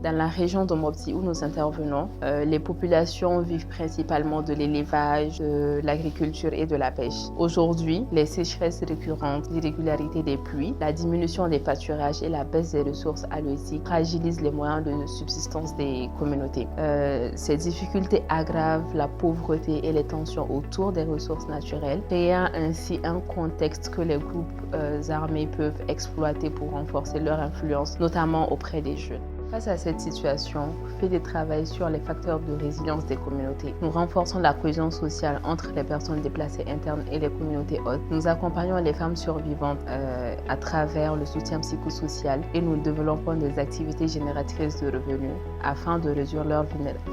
Dans la région de Mopti où nous intervenons, les populations vivent principalement de l'élevage, de l'agriculture et de la pêche. Aujourd'hui, les sécheresses récurrentes, l'irrégularité des pluies, la diminution des pâturages et la baisse des ressources halieutiques fragilisent les moyens de subsistance des communautés. Ces difficultés aggravent la pauvreté et les tensions autour des ressources naturelles, créant ainsi un contexte que les groupes armés peuvent exploiter pour renforcer leur influence, notamment auprès des jeunes. Face à cette situation, FEDE travaille sur les facteurs de résilience des communautés. Nous renforçons la cohésion sociale entre les personnes déplacées internes et les communautés hôtes. Nous accompagnons les femmes survivantes à travers le soutien psychosocial et nous développons des activités génératrices de revenus afin de réduire leur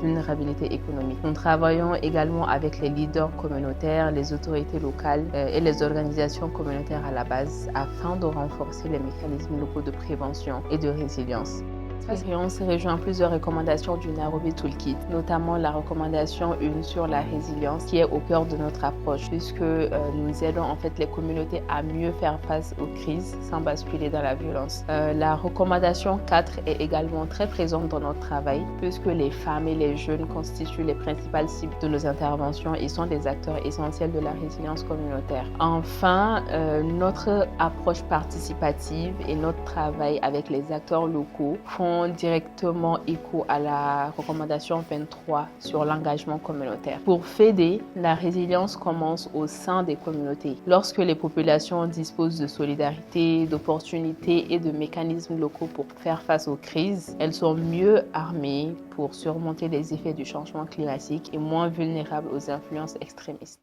vulnérabilité économique. Nous travaillons également avec les leaders communautaires, les autorités locales et les organisations communautaires à la base afin de renforcer les mécanismes locaux de prévention et de résilience. L'expérience rejoint plusieurs recommandations du Nairobi Toolkit, notamment la recommandation 1 sur la résilience qui est au cœur de notre approche puisque nous aidons en fait les communautés à mieux faire face aux crises sans basculer dans la violence. La recommandation 4 est également très présente dans notre travail puisque les femmes et les jeunes constituent les principales cibles de nos interventions et sont des acteurs essentiels de la résilience communautaire. Enfin, notre approche participative et notre travail avec les acteurs locaux font directement écho à la recommandation 23 sur l'engagement communautaire. Pour FEDE, la résilience commence au sein des communautés. Lorsque les populations disposent de solidarité, d'opportunités et de mécanismes locaux pour faire face aux crises, elles sont mieux armées pour surmonter les effets du changement climatique et moins vulnérables aux influences extrémistes.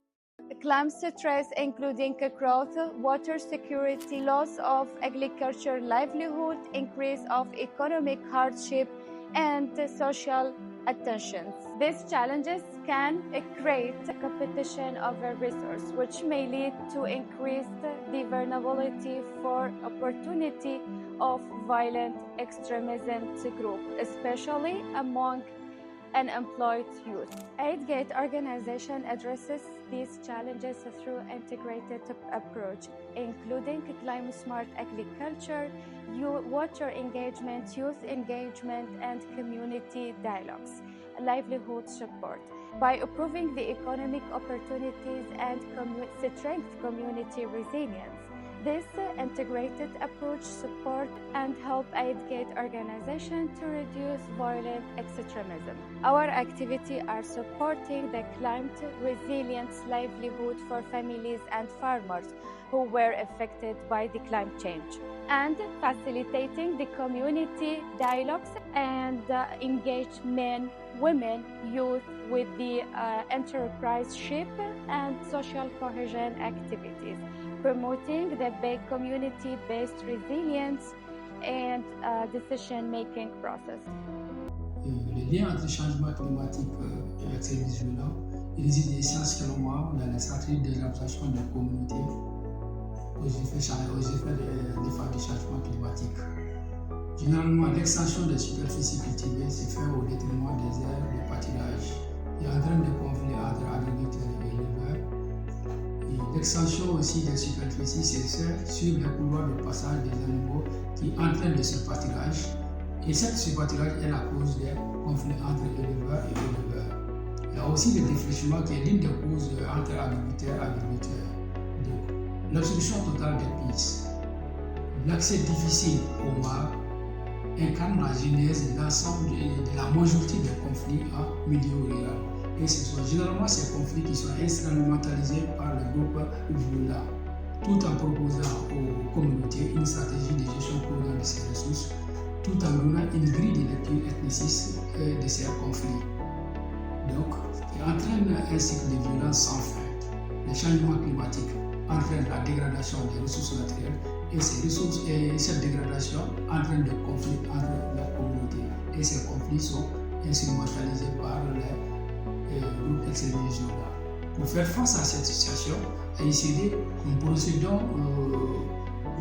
Climate stress, including growth, water security, loss of agriculture livelihood, increase of economic hardship, and social attentions. These challenges can create competition over resources, which may lead to increased the vulnerability for opportunity of violent extremism to group, especially among unemployed youth. Aidgate organization addresses these challenges through integrated approach, including climate-smart agriculture, water engagement, youth engagement, and community dialogues, livelihood support. By improving the economic opportunities and strength community resilience, this integrated approach support and help Aidgate organization to reduce violent extremism. Our activities are supporting the climate resilience livelihood for families and farmers who were affected by the climate change, and facilitating the community dialogues and engage men, women, youth with the enterpriseship and social cohesion activities, promoting the community-based resilience and decision-making process. Le lien entre le changement climatique et l'extrémisme violent réside essentiellement dans la stratégie de l'adaptation des communautés aux effets du changement climatique. Généralement, l'extension des superficies cultivées se fait au détriment des aires de pâturage et entraîne des conflits entre agriculteurs et éleveurs. L'extension aussi des superficies se fait sur les couloirs de passage des animaux qui entraînent de ce pâturage. Et cette surpâturage est la cause des conflits entre éleveurs et éleveurs. Il y a aussi le défrichement qui est l'une des causes entre agriculteurs et agriculteurs. L'obstruction totale des pistes, l'accès difficile aux mares incarne la genèse de l'ensemble de la majorité des conflits en milieu rural. Et ce sont généralement ces conflits qui sont instrumentalisés par le groupe violent, tout en proposant aux communautés une stratégie de gestion cohérente de ces ressources, tout en donnant une grille de lecture ethniciste de ces conflits. Donc, il entraîne un cycle de violence sans fin. Le changement climatique entraîne la dégradation des ressources naturelles et cette dégradation entraîne des conflits entre les communautés. Et ces conflits sont instrumentalisés par les groupes extrémistes. Pour faire face à cette situation, à ICD, nous procédons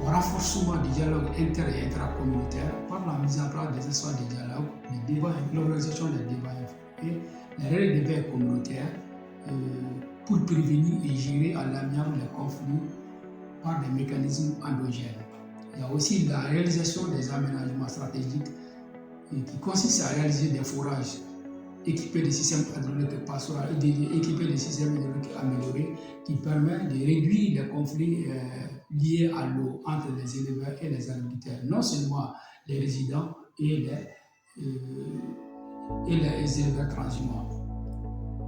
au renforcement du dialogue inter- et intracommunautaire par la mise en place des espaces de dialogue, l'organisation des débats et les règles de veille communautaires pour prévenir et gérer à l'amiable les conflits par des mécanismes endogènes. Il y a aussi la réalisation des aménagements stratégiques qui consiste à réaliser des forages équipés de systèmes hydrauliques passoires, équipés de systèmes hydrauliques améliorés, qui permettent de réduire les conflits liés à l'eau entre les éleveurs et les agriculteurs, non seulement les résidents et les éleveurs transhumants.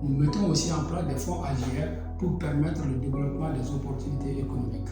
Nous mettons aussi en place des fonds AGR pour permettre le développement des opportunités économiques.